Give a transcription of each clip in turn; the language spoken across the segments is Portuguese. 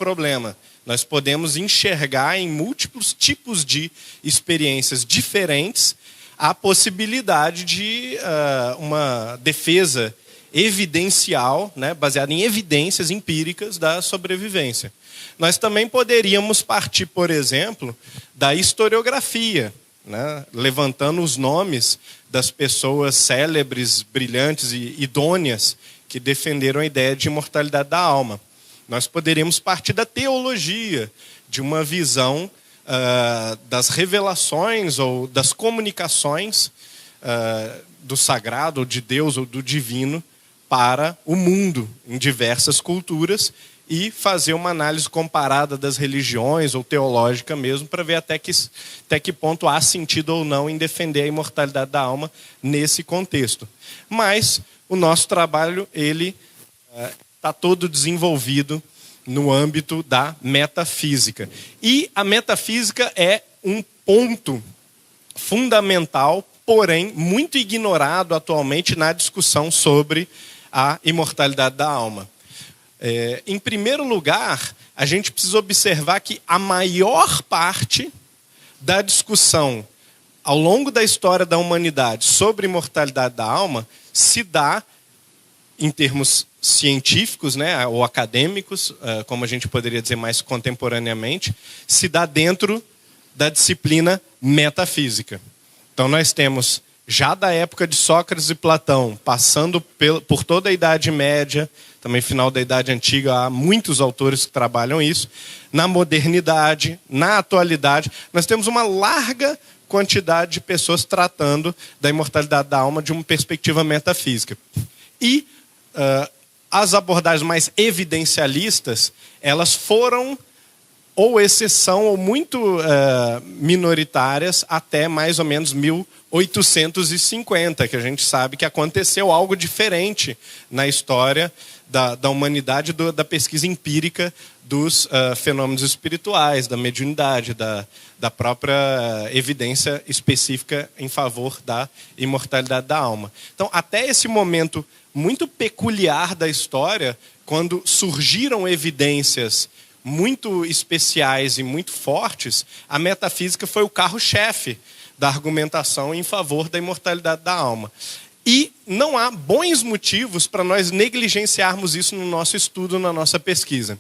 problema. Nós podemos enxergar em múltiplos tipos de experiências diferentes a possibilidade de uma defesa evidencial, né, baseada em evidências empíricas da sobrevivência. Nós também poderíamos partir, por exemplo, da historiografia, né, levantando os nomes das pessoas célebres, brilhantes e idôneas que defenderam a ideia de imortalidade da alma. Nós poderíamos partir da teologia, de uma visão das revelações ou das comunicações do sagrado, ou de Deus, ou do divino, para o mundo, em diversas culturas, e fazer uma análise comparada das religiões, ou teológica mesmo, para ver até que ponto há sentido ou não em defender a imortalidade da alma nesse contexto. Mas o nosso trabalho, ele está todo desenvolvido no âmbito da metafísica. E a metafísica é um ponto fundamental, porém muito ignorado atualmente na discussão sobre a imortalidade da alma. Em primeiro lugar, a gente precisa observar que a maior parte da discussão ao longo da história da humanidade sobre a imortalidade da alma se dá em termos científicos, né, ou acadêmicos, como a gente poderia dizer mais contemporaneamente, se dá dentro da disciplina metafísica. Então nós temos, já da época de Sócrates e Platão, passando por toda a Idade Média, também final da Idade Antiga, há muitos autores que trabalham isso, na modernidade, na atualidade, nós temos uma larga quantidade de pessoas tratando da imortalidade da alma de uma perspectiva metafísica. E as abordagens mais evidencialistas, elas foram ou exceção ou muito minoritárias até mais ou menos 1850, que a gente sabe que aconteceu algo diferente na história da humanidade, da pesquisa empírica dos fenômenos espirituais, da mediunidade, da própria evidência específica em favor da imortalidade da alma. Então, até esse momento muito peculiar da história, quando surgiram evidências muito especiais e muito fortes, a metafísica foi o carro-chefe da argumentação em favor da imortalidade da alma. E não há bons motivos para nós negligenciarmos isso no nosso estudo, na nossa pesquisa.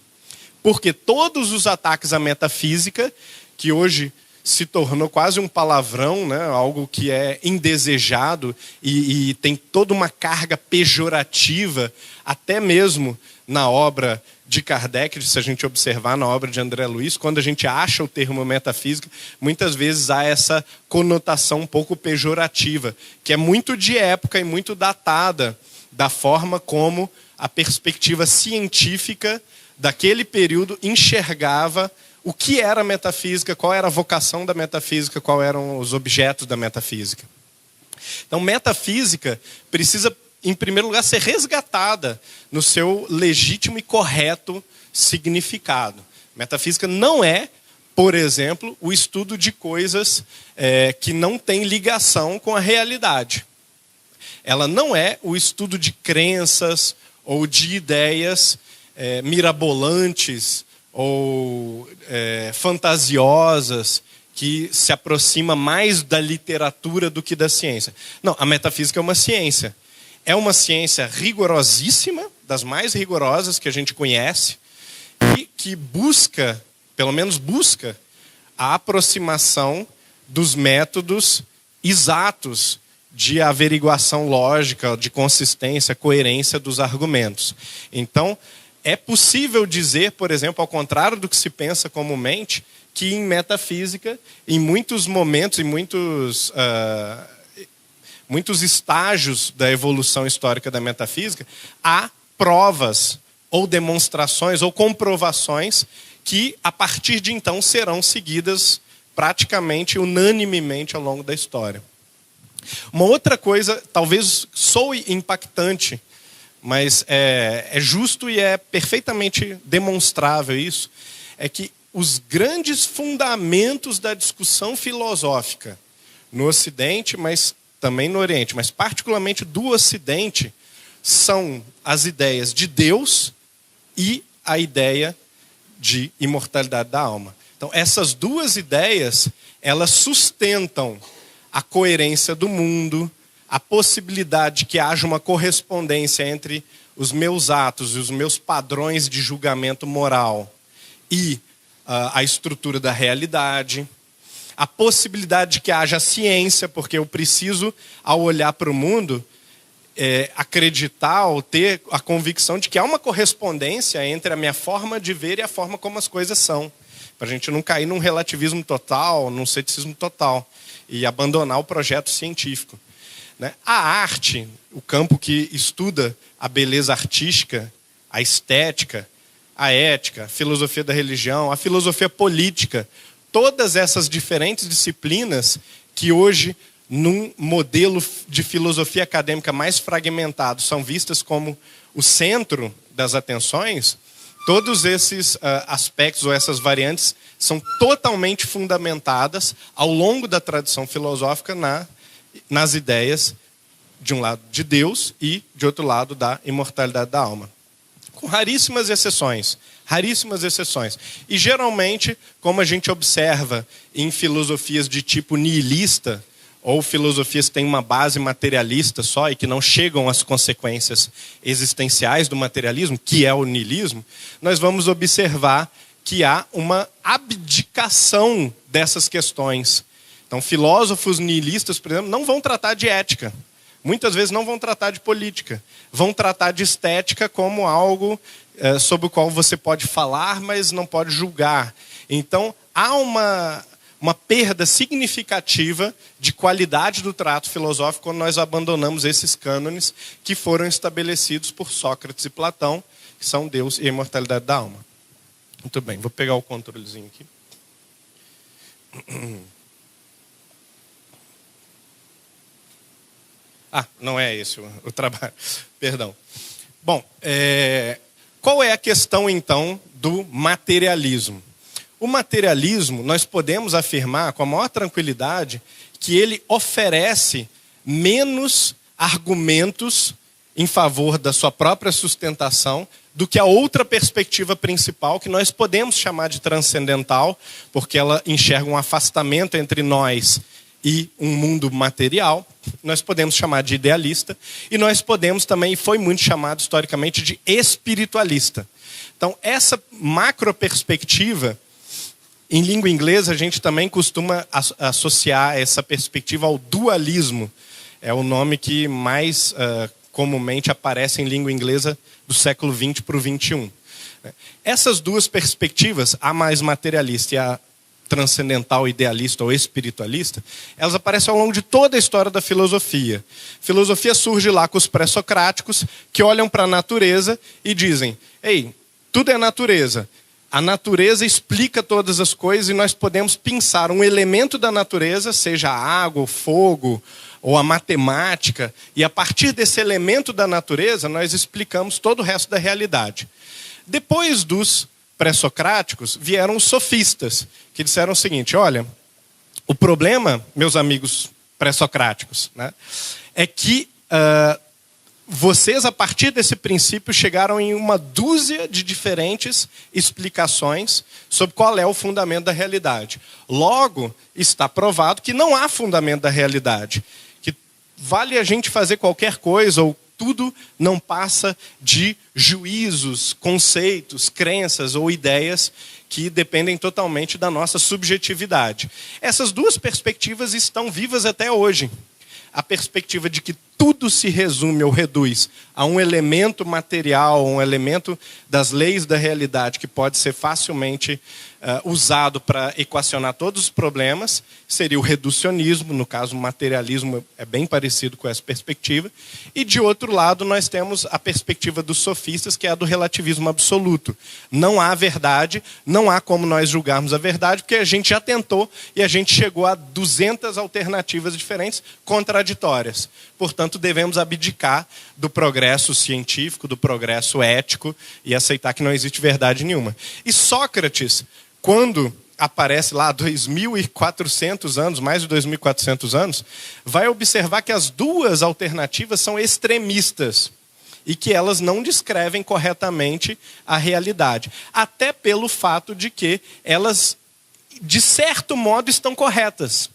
Porque todos os ataques à metafísica, que hoje se tornou quase um palavrão, né? Algo que é indesejado e tem toda uma carga pejorativa, até mesmo na obra de Kardec, se a gente observar na obra de André Luiz, quando a gente acha o termo metafísica, muitas vezes há essa conotação um pouco pejorativa, que é muito de época e muito datada da forma como a perspectiva científica daquele período enxergava o que era a metafísica, qual era a vocação da metafísica, quais eram os objetos da metafísica. Então, metafísica precisa, em primeiro lugar, ser resgatada no seu legítimo e correto significado. Metafísica não é, por exemplo, o estudo de coisas que não têm ligação com a realidade. Ela não é o estudo de crenças ou de ideias mirabolantes ou fantasiosas, que se aproxima mais da literatura do que da ciência. Não, a metafísica é uma ciência. É uma ciência rigorosíssima, das mais rigorosas que a gente conhece, e que busca, pelo menos busca, a aproximação dos métodos exatos de averiguação lógica, de consistência, coerência dos argumentos. Então, é possível dizer, por exemplo, ao contrário do que se pensa comumente, que em metafísica, em muitos momentos, em muitos estágios da evolução histórica da metafísica, há provas, ou demonstrações, ou comprovações que, a partir de então, serão seguidas praticamente unanimemente ao longo da história. Uma outra coisa, talvez soe impactante, mas é justo e é perfeitamente demonstrável isso, é que os grandes fundamentos da discussão filosófica no Ocidente, mas também no Oriente, mas particularmente do Ocidente, são as ideias de Deus e a ideia de imortalidade da alma. Então, essas duas ideias, elas sustentam a coerência do mundo, a possibilidade de que haja uma correspondência entre os meus atos e os meus padrões de julgamento moral e a estrutura da realidade, a possibilidade de que haja ciência, porque eu preciso, ao olhar para o mundo, acreditar ou ter a convicção de que há uma correspondência entre a minha forma de ver e a forma como as coisas são, para a gente não cair num relativismo total, num ceticismo total, e abandonar o projeto científico. A arte, o campo que estuda a beleza artística, a estética, a ética, a filosofia da religião, a filosofia política, todas essas diferentes disciplinas que hoje, num modelo de filosofia acadêmica mais fragmentado, são vistas como o centro das atenções, todos esses aspectos ou essas variantes são totalmente fundamentadas ao longo da tradição filosófica nas ideias, de um lado, de Deus e, de outro lado, da imortalidade da alma. Com raríssimas exceções. Raríssimas exceções. E, geralmente, como a gente observa em filosofias de tipo nihilista, ou filosofias que têm uma base materialista só e que não chegam às consequências existenciais do materialismo, que é o nihilismo, nós vamos observar que há uma abdicação dessas questões. Então, filósofos nihilistas, por exemplo, não vão tratar de ética. Muitas vezes não vão tratar de política. Vão tratar de estética como algo sobre o qual você pode falar, mas não pode julgar. Então, há uma perda significativa de qualidade do trato filosófico quando nós abandonamos esses cânones que foram estabelecidos por Sócrates e Platão, que são Deus e a imortalidade da alma. Muito bem, vou pegar o controlezinho aqui. Não é esse o trabalho. Perdão. Bom, qual é a questão, então, do materialismo? O materialismo, nós podemos afirmar com a maior tranquilidade que ele oferece menos argumentos em favor da sua própria sustentação do que a outra perspectiva principal, que nós podemos chamar de transcendental, porque ela enxerga um afastamento entre nós e um mundo material. Nós podemos chamar de idealista, e nós podemos também, foi muito chamado historicamente, de espiritualista. Então, essa macroperspectiva, em língua inglesa, a gente também costuma associar essa perspectiva ao dualismo. É o nome que mais comumente aparece em língua inglesa do século XX para o XXI. Essas duas perspectivas, a mais materialista e a transcendental, idealista ou espiritualista, elas aparecem ao longo de toda a história da filosofia. A filosofia surge lá com os pré-socráticos, que olham para a natureza e dizem: ei, tudo é natureza. A natureza explica todas as coisas e nós podemos pensar um elemento da natureza, seja a água, o fogo ou a matemática, e a partir desse elemento da natureza nós explicamos todo o resto da realidade. Depois dos pré-socráticos vieram os sofistas, que disseram o seguinte: olha, o problema, meus amigos pré-socráticos, é que vocês, a partir desse princípio, chegaram em uma dúzia de diferentes explicações sobre qual é o fundamento da realidade. Logo, está provado que não há fundamento da realidade. Que vale a gente fazer qualquer coisa, ou tudo não passa de juízos, conceitos, crenças ou ideias que dependem totalmente da nossa subjetividade. Essas duas perspectivas estão vivas até hoje. A perspectiva de que tudo se resume ou reduz a um elemento material, um elemento das leis da realidade que pode ser facilmente usado para equacionar todos os problemas, seria o reducionismo. No caso, o materialismo é bem parecido com essa perspectiva. E, de outro lado, nós temos a perspectiva dos sofistas, que é a do relativismo absoluto. Não há verdade, não há como nós julgarmos a verdade, porque a gente já tentou e a gente chegou a 200 alternativas diferentes, contraditórias. Portanto, devemos abdicar do progresso científico, do progresso ético e aceitar que não existe verdade nenhuma. E Sócrates, quando aparece lá há 2.400 anos, mais de 2.400 anos, vai observar que as duas alternativas são extremistas. e que elas não descrevem corretamente a realidade. Até pelo fato de que elas, de certo modo, estão corretas.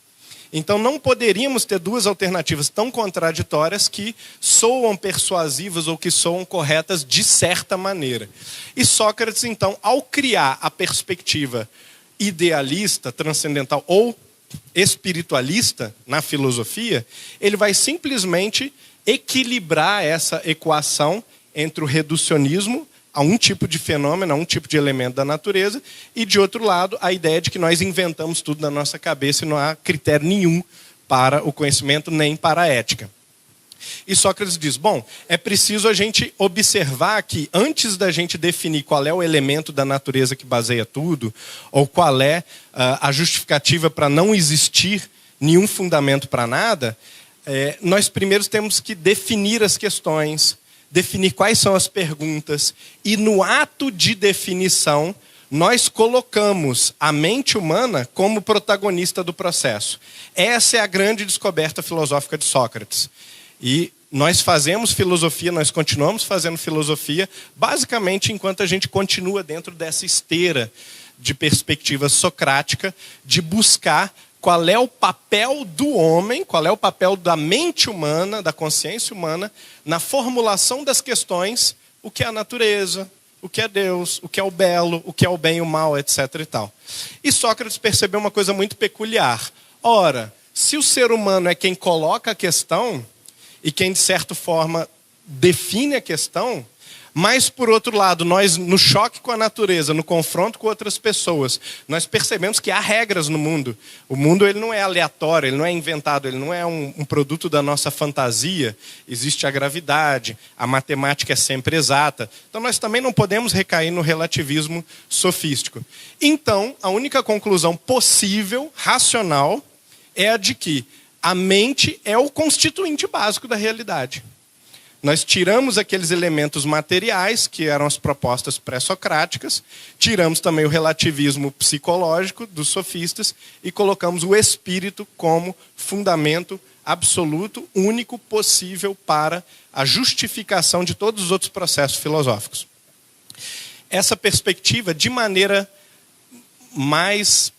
Então não poderíamos ter duas alternativas tão contraditórias que soam persuasivas ou que soam corretas de certa maneira. E Sócrates, então, ao criar a perspectiva idealista, transcendental ou espiritualista na filosofia, ele vai simplesmente equilibrar essa equação entre o reducionismo a um tipo de fenômeno, a um tipo de elemento da natureza, e, de outro lado, a ideia de que nós inventamos tudo na nossa cabeça e não há critério nenhum para o conhecimento nem para a ética. E Sócrates diz, bom, é preciso a gente observar que antes da gente definir qual é o elemento da natureza que baseia tudo, ou qual é a justificativa para não existir nenhum fundamento para nada, nós primeiro temos que definir as questões, definir quais são as perguntas, e no ato de definição, nós colocamos a mente humana como protagonista do processo. Essa é a grande descoberta filosófica de Sócrates. E nós fazemos filosofia, nós continuamos fazendo filosofia, basicamente enquanto a gente continua dentro dessa esteira de perspectiva socrática, de buscar qual é o papel do homem, qual é o papel da mente humana, da consciência humana, na formulação das questões, o que é a natureza, o que é Deus, o que é o belo, o que é o bem e o mal, etc. e tal. E Sócrates percebeu uma coisa muito peculiar. Ora, se o ser humano é quem coloca a questão, e quem, de certa forma, define a questão, mas, por outro lado, nós, no choque com a natureza, no confronto com outras pessoas, nós percebemos que há regras no mundo. O mundo ele não é aleatório, ele não é inventado, ele não é um produto da nossa fantasia. Existe a gravidade, a matemática é sempre exata. Então, nós também não podemos recair no relativismo sofístico. Então, a única conclusão possível, racional, é a de que a mente é o constituinte básico da realidade. Nós tiramos aqueles elementos materiais, que eram as propostas pré-socráticas, tiramos também o relativismo psicológico dos sofistas e colocamos o espírito como fundamento absoluto, único, possível para a justificação de todos os outros processos filosóficos. Essa perspectiva, de maneira mais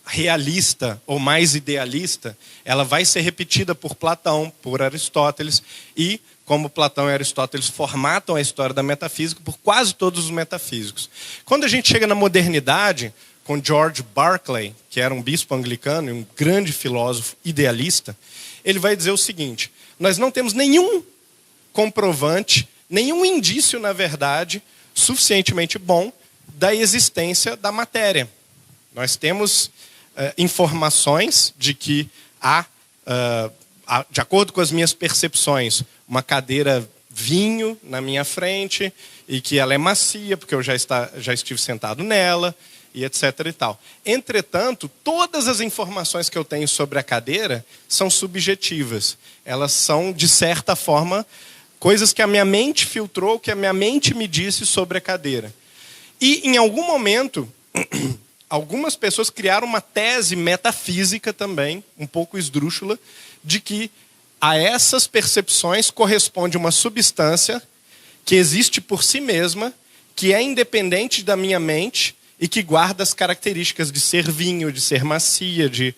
realista ou mais idealista, ela vai ser repetida por Platão, por Aristóteles, e, como Platão e Aristóteles formatam a história da metafísica, por quase todos os metafísicos. Quando a gente chega na modernidade, com George Berkeley, que era um bispo anglicano e um grande filósofo idealista, ele vai dizer o seguinte: nós não temos nenhum comprovante, nenhum indício, na verdade, suficientemente bom da existência da matéria. Nós temos informações de que há, de acordo com as minhas percepções, uma cadeira vinho na minha frente e que ela é macia, porque eu já estive sentado nela, e etc. e tal. Entretanto, todas as informações que eu tenho sobre a cadeira são subjetivas. Elas são, de certa forma, coisas que a minha mente filtrou, que a minha mente me disse sobre a cadeira. E, em algum momento, algumas pessoas criaram uma tese metafísica também, um pouco esdrúxula, de que a essas percepções corresponde uma substância que existe por si mesma, que é independente da minha mente e que guarda as características de ser vinho, de ser macia, de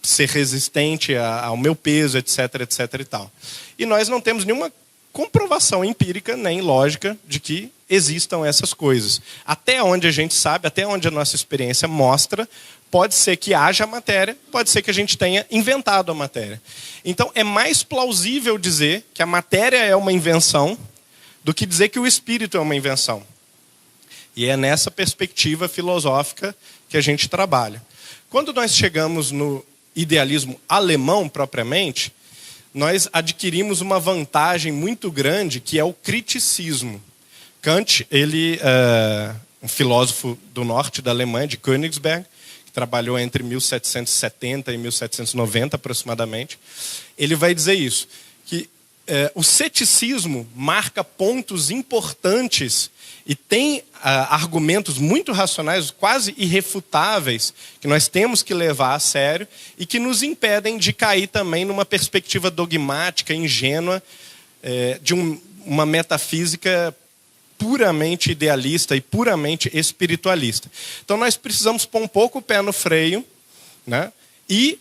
ser resistente ao meu peso, etc, etc e tal. E nós não temos nenhuma comprovação empírica nem lógica de que existam essas coisas. Até onde a gente sabe, até onde a nossa experiência mostra, pode ser que haja matéria, pode ser que a gente tenha inventado a matéria. Então, é mais plausível dizer que a matéria é uma invenção do que dizer que o espírito é uma invenção. E é nessa perspectiva filosófica que a gente trabalha. Quando nós chegamos no idealismo alemão propriamente, nós adquirimos uma vantagem muito grande, que é o criticismo. Kant, ele é um filósofo do norte da Alemanha, de Königsberg, que trabalhou entre 1770 e 1790 aproximadamente. Ele vai dizer isso, que o ceticismo marca pontos importantes e tem argumentos muito racionais, quase irrefutáveis, que nós temos que levar a sério e que nos impedem de cair também numa perspectiva dogmática, ingênua, de uma metafísica puramente idealista e puramente espiritualista. Então nós precisamos pôr um pouco o pé no freio, né, e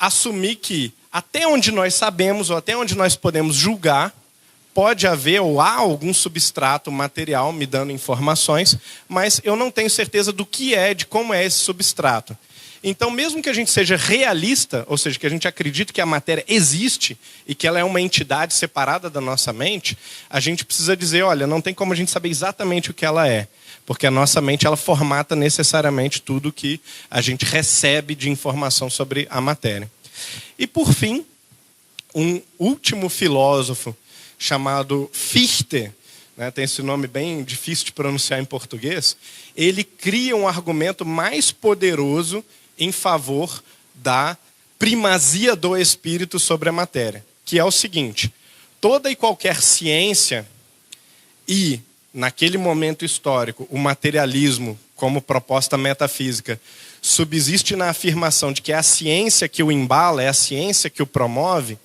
assumir que até onde nós sabemos ou até onde nós podemos julgar, pode haver ou há algum substrato material me dando informações, mas eu não tenho certeza do que é, de como é esse substrato. Então, mesmo que a gente seja realista, ou seja, que a gente acredite que a matéria existe e que ela é uma entidade separada da nossa mente, a gente precisa dizer, olha, não tem como a gente saber exatamente o que ela é, porque a nossa mente ela formata necessariamente tudo que a gente recebe de informação sobre a matéria. E, por fim, um último filósofo chamado Fichte, né, tem esse nome bem difícil de pronunciar em português, ele cria um argumento mais poderoso em favor da primazia do espírito sobre a matéria, que é o seguinte: toda e qualquer ciência e, naquele momento histórico, o materialismo como proposta metafísica subsiste na afirmação de que é a ciência que o embala, é a ciência que o promove.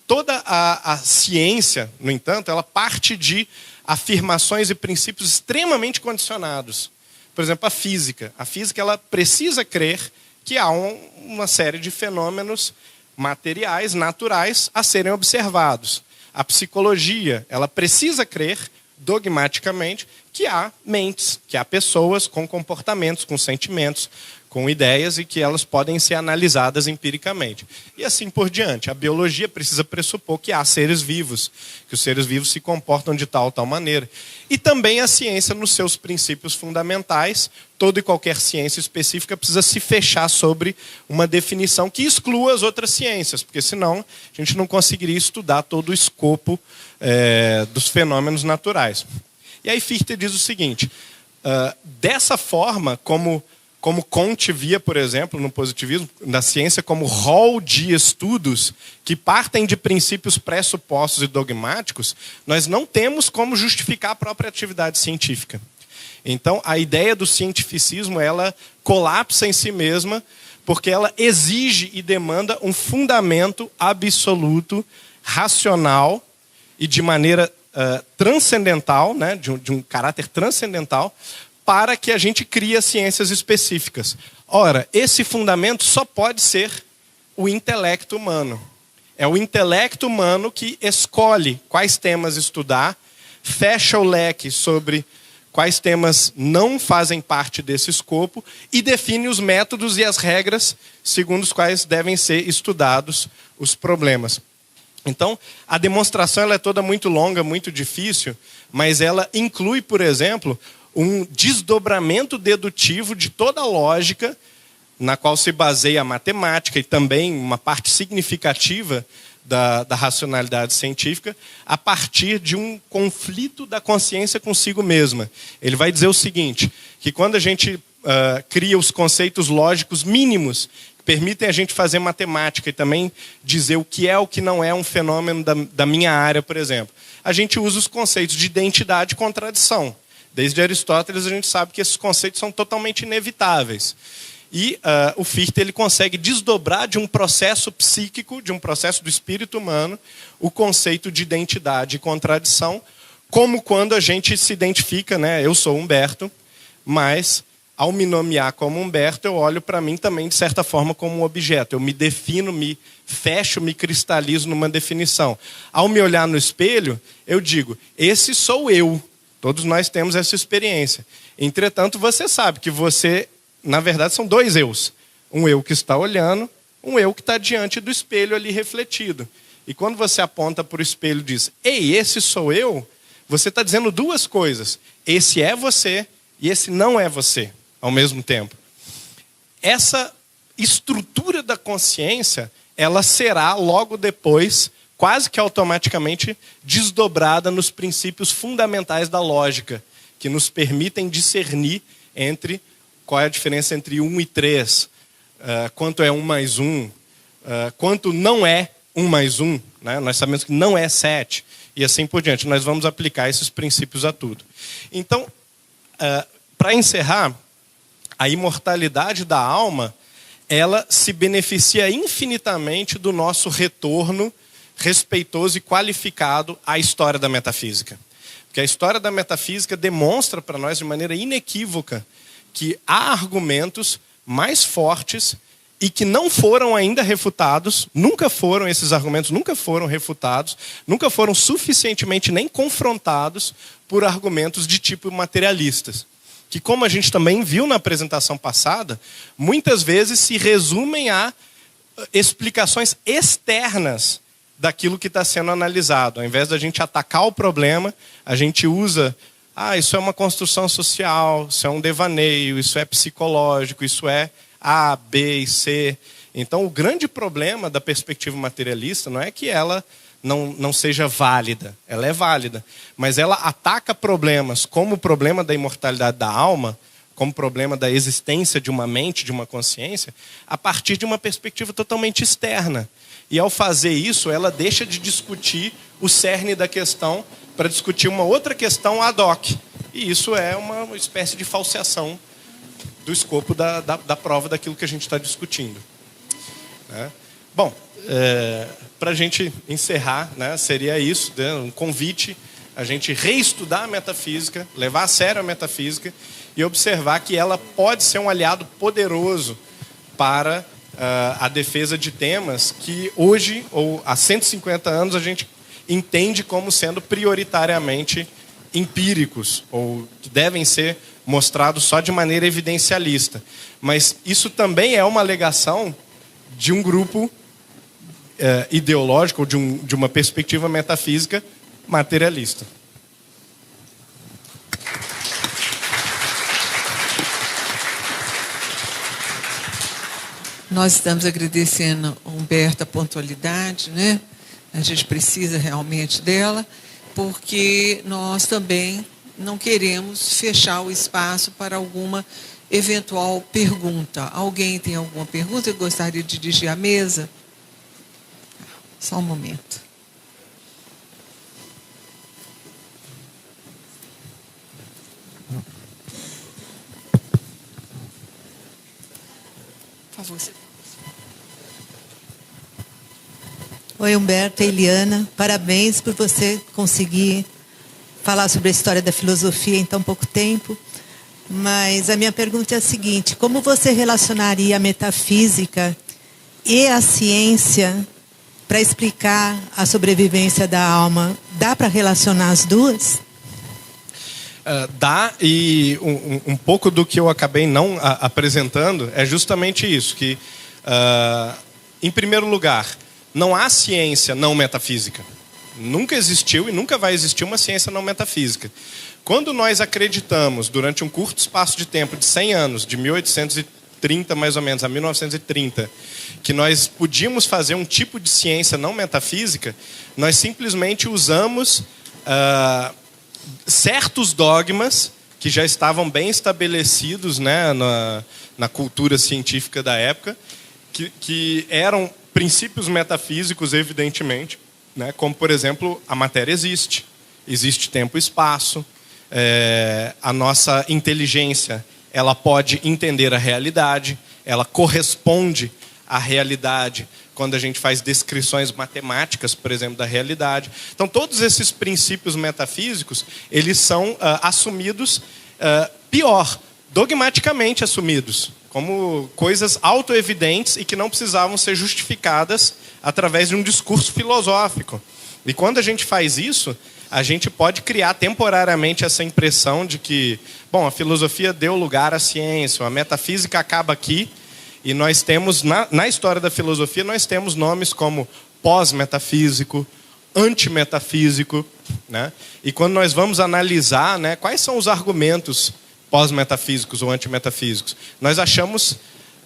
Toda a ciência, no entanto, ela parte de afirmações e princípios extremamente condicionados. Por exemplo, a física. A física ela precisa crer que há uma série de fenômenos materiais, naturais, a serem observados. A psicologia ela precisa crer dogmaticamente que há mentes, que há pessoas com comportamentos, com sentimentos, com ideias e que elas podem ser analisadas empiricamente. E assim por diante. A biologia precisa pressupor que há seres vivos, que os seres vivos se comportam de tal ou tal maneira. E também a ciência, nos seus princípios fundamentais, toda e qualquer ciência específica precisa se fechar sobre uma definição que exclua as outras ciências, porque senão a gente não conseguiria estudar todo o escopo dos fenômenos naturais. E aí Fichte diz o seguinte: dessa forma, como Comte via, por exemplo, no positivismo, na ciência, como rol de estudos que partem de princípios pressupostos e dogmáticos, nós não temos como justificar a própria atividade científica. Então, a ideia do cientificismo, ela colapsa em si mesma, porque ela exige e demanda um fundamento absoluto, racional e de maneira transcendental, né, de um caráter transcendental, para que a gente crie ciências específicas. Ora, esse fundamento só pode ser o intelecto humano. É o intelecto humano que escolhe quais temas estudar, fecha o leque sobre quais temas não fazem parte desse escopo e define os métodos e as regras segundo os quais devem ser estudados os problemas. Então, a demonstração ela é toda muito longa, muito difícil, mas ela inclui, por exemplo, um desdobramento dedutivo de toda a lógica na qual se baseia a matemática e também uma parte significativa da racionalidade científica a partir de um conflito da consciência consigo mesma. Ele vai dizer o seguinte, que quando a gente cria os conceitos lógicos mínimos que permitem a gente fazer matemática e também dizer o que é o que não é um fenômeno da minha área, por exemplo, a gente usa os conceitos de identidade e contradição. Desde Aristóteles a gente sabe que esses conceitos são totalmente inevitáveis. E o Fichte ele consegue desdobrar de um processo psíquico, de um processo do espírito humano, o conceito de identidade e contradição, como quando a gente se identifica, né? Eu sou Humberto, mas ao me nomear como Humberto, eu olho para mim também, de certa forma, como um objeto. Eu me defino, me fecho, me cristalizo numa definição. Ao me olhar no espelho, eu digo, esse sou eu. Todos nós temos essa experiência. Entretanto, você sabe que você, na verdade, são dois eus. Um eu que está olhando, um eu que está diante do espelho ali refletido. E quando você aponta para o espelho e diz, ei, esse sou eu, você está dizendo duas coisas. Esse é você e esse não é você, ao mesmo tempo. Essa estrutura da consciência, ela será logo depois quase que automaticamente desdobrada nos princípios fundamentais da lógica, que nos permitem discernir entre qual é a diferença entre 1 e 3, quanto é 1 mais 1, quanto não é 1 mais 1, né? Nós sabemos que não é 7, e assim por diante. Nós vamos aplicar esses princípios a tudo. Então, para encerrar, a imortalidade da alma, ela se beneficia infinitamente do nosso retorno respeitoso e qualificado à história da metafísica. Porque a história da metafísica demonstra para nós de maneira inequívoca que há argumentos mais fortes e que não foram ainda refutados, esses argumentos nunca foram refutados, nunca foram suficientemente nem confrontados por argumentos de tipo materialistas. Que, como a gente também viu na apresentação passada, muitas vezes se resumem a explicações externas daquilo que está sendo analisado. Ao invés da gente atacar o problema, a gente usa, isso é uma construção social, isso é um devaneio, isso é psicológico, isso é A, B e C. Então, o grande problema da perspectiva materialista não é que ela não seja válida. Ela é válida. Mas ela ataca problemas como o problema da imortalidade da alma, como o problema da existência de uma mente, de uma consciência, a partir de uma perspectiva totalmente externa. E ao fazer isso, ela deixa de discutir o cerne da questão para discutir uma outra questão ad hoc. E isso é uma espécie de falseação do escopo da prova daquilo que a gente está discutindo. Bom, para a gente encerrar, seria isso, um convite a gente reestudar a metafísica, levar a sério a metafísica e observar que ela pode ser um aliado poderoso para a defesa de temas que hoje, ou há 150 anos, a gente entende como sendo prioritariamente empíricos, ou que devem ser mostrados só de maneira evidencialista. Mas isso também é uma alegação de um grupo ideológico, ou de uma perspectiva metafísica materialista. Nós estamos agradecendo a Humberto a pontualidade, né? A gente precisa realmente dela, porque nós também não queremos fechar o espaço para alguma eventual pergunta. Alguém tem alguma pergunta que gostaria de dirigir à mesa? Só um momento. Por favor, você. Oi, Humberto e Eliana. Parabéns por você conseguir falar sobre a história da filosofia em tão pouco tempo. Mas a minha pergunta é a seguinte: como você relacionaria a metafísica e a ciência para explicar a sobrevivência da alma? Dá para relacionar as duas? Dá, e um pouco do que eu acabei não apresentando é justamente isso, que, em primeiro lugar, não há ciência não metafísica. Nunca existiu e nunca vai existir uma ciência não metafísica. Quando nós acreditamos, durante um curto espaço de tempo de 100 anos, de 1830 mais ou menos a 1930, que nós podíamos fazer um tipo de ciência não metafísica, nós simplesmente usamos certos dogmas que já estavam bem estabelecidos, né, na cultura científica da época, que eram princípios metafísicos, evidentemente, né, como, por exemplo, a matéria existe tempo e espaço, a nossa inteligência ela pode entender a realidade, ela corresponde à realidade quando a gente faz descrições matemáticas, por exemplo, da realidade. Então, todos esses princípios metafísicos, eles são assumidos, dogmaticamente assumidos, como coisas autoevidentes e que não precisavam ser justificadas através de um discurso filosófico. E quando a gente faz isso, a gente pode criar temporariamente essa impressão de que, bom, a filosofia deu lugar à ciência, a metafísica acaba aqui, e nós temos, na história da filosofia, nós temos nomes como pós-metafísico, antimetafísico, né? E quando nós vamos analisar, né, quais são os argumentos pós-metafísicos ou antimetafísicos, nós achamos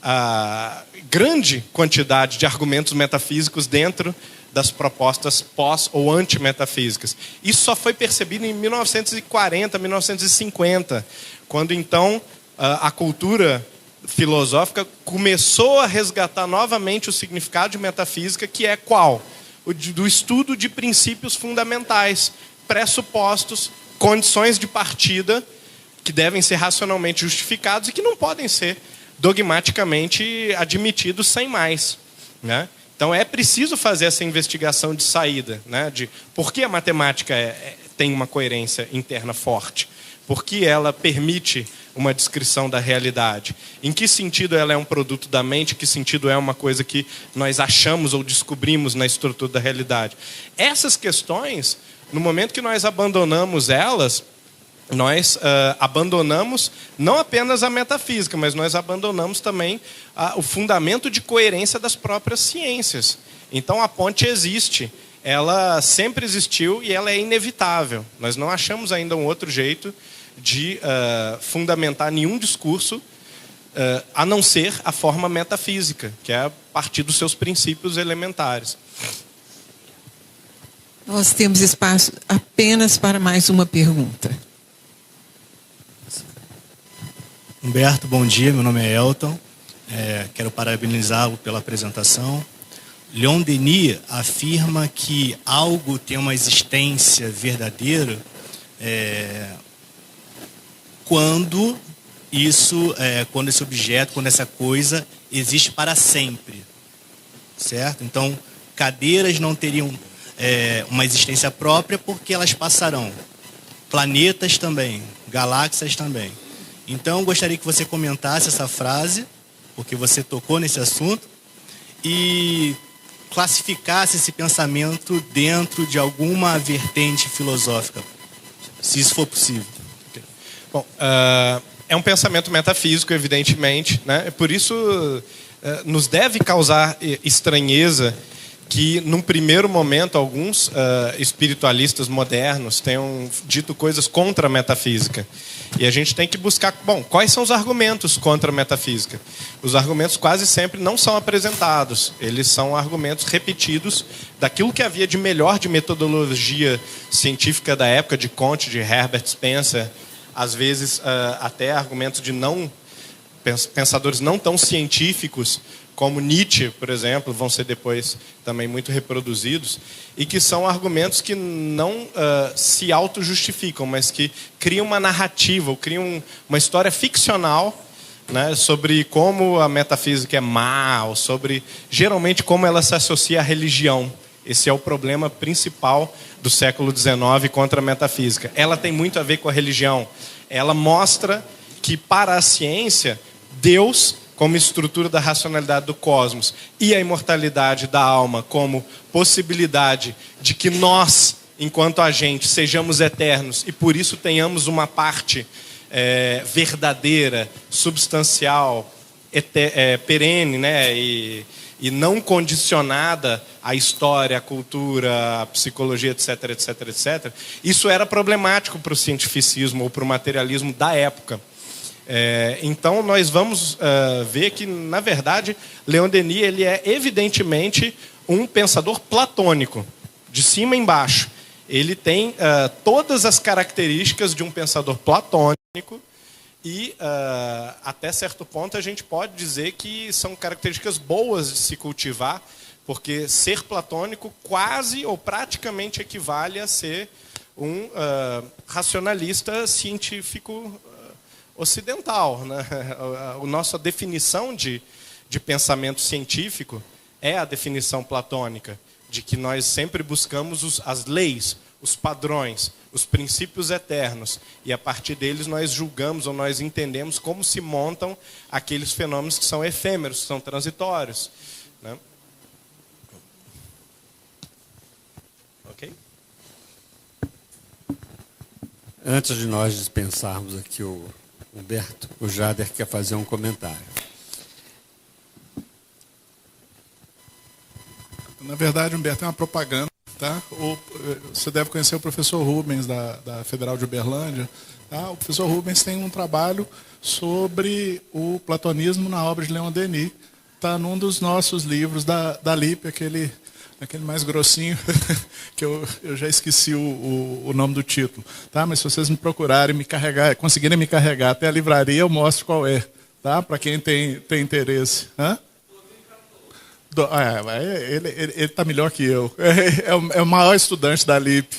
a grande quantidade de argumentos metafísicos dentro das propostas pós- ou antimetafísicas. Isso só foi percebido em 1940, 1950, quando então a cultura filosófica começou a resgatar novamente o significado de metafísica, que é qual? do estudo de princípios fundamentais, pressupostos, condições de partida que devem ser racionalmente justificados e que não podem ser dogmaticamente admitidos sem mais, né? Então é preciso fazer essa investigação de saída, né? De por que a matemática tem uma coerência interna forte, por que ela permite uma descrição da realidade, em que sentido ela é um produto da mente, em que sentido é uma coisa que nós achamos ou descobrimos na estrutura da realidade. Essas questões, no momento que nós abandonamos elas, nós abandonamos não apenas a metafísica, mas nós abandonamos também o fundamento de coerência das próprias ciências. Então a ponte existe, ela sempre existiu e ela é inevitável. Nós não achamos ainda um outro jeito de fundamentar nenhum discurso a não ser a forma metafísica, que é a partir dos seus princípios elementares. Nós temos espaço apenas para mais uma pergunta. Humberto, bom dia, meu nome é Elton, quero parabenizá-lo pela apresentação. Leon Denis afirma que algo tem uma existência verdadeira quando esse objeto, quando essa coisa existe para sempre, certo? Então, cadeiras não teriam uma existência própria porque elas passarão. Planetas também, galáxias também. Então, gostaria que você comentasse essa frase, porque você tocou nesse assunto, e classificasse esse pensamento dentro de alguma vertente filosófica, se isso for possível. Bom, é um pensamento metafísico, evidentemente, né? Por isso nos deve causar estranheza que, num primeiro momento, alguns espiritualistas modernos tenham dito coisas contra a metafísica. E a gente tem que buscar, quais são os argumentos contra a metafísica? Os argumentos quase sempre não são apresentados. Eles são argumentos repetidos daquilo que havia de melhor de metodologia científica da época, de Comte, de Herbert Spencer, às vezes até argumentos de pensadores não tão científicos, como Nietzsche, por exemplo, vão ser depois também muito reproduzidos, e que são argumentos que não se auto-justificam, mas que criam uma narrativa, ou criam uma história ficcional, né, sobre como a metafísica é má, ou sobre, geralmente, como ela se associa à religião. Esse é o problema principal do século XIX contra a metafísica. Ela tem muito a ver com a religião. Ela mostra que, para a ciência, Deus, como estrutura da racionalidade do cosmos, e a imortalidade da alma como possibilidade de que nós, enquanto agentes, sejamos eternos e por isso tenhamos uma parte verdadeira, substancial, perene, né, e não condicionada à história, à cultura, à psicologia, etc, etc, etc. Isso era problemático para o cientificismo ou para o materialismo da época. Então nós vamos ver que, na verdade, Leon Denis ele é evidentemente um pensador platônico, de cima a embaixo. Ele tem todas as características de um pensador platônico e, até certo ponto, a gente pode dizer que são características boas de se cultivar, porque ser platônico quase ou praticamente equivale a ser um racionalista científico ocidental, né? A nossa definição de pensamento científico é a definição platônica, de que nós sempre buscamos as leis, os padrões, os princípios eternos, e a partir deles nós julgamos ou nós entendemos como se montam aqueles fenômenos que são efêmeros, que são transitórios, né? Ok? Antes de nós dispensarmos aqui o Humberto, o Jader quer fazer um comentário. Na verdade, Humberto, é uma propaganda, tá? Você deve conhecer o professor Rubens, da Federal de Uberlândia. Tá? O professor Rubens tem um trabalho sobre o platonismo na obra de Leon Denis. Está num dos nossos livros da LIP, aquele mais grossinho, que eu já esqueci o nome do título. Tá? Mas se vocês me procurarem, conseguirem me carregar até a livraria, eu mostro qual é, tá? Para quem tem interesse. Hã? Ele está melhor que eu. É o maior estudante da LIP.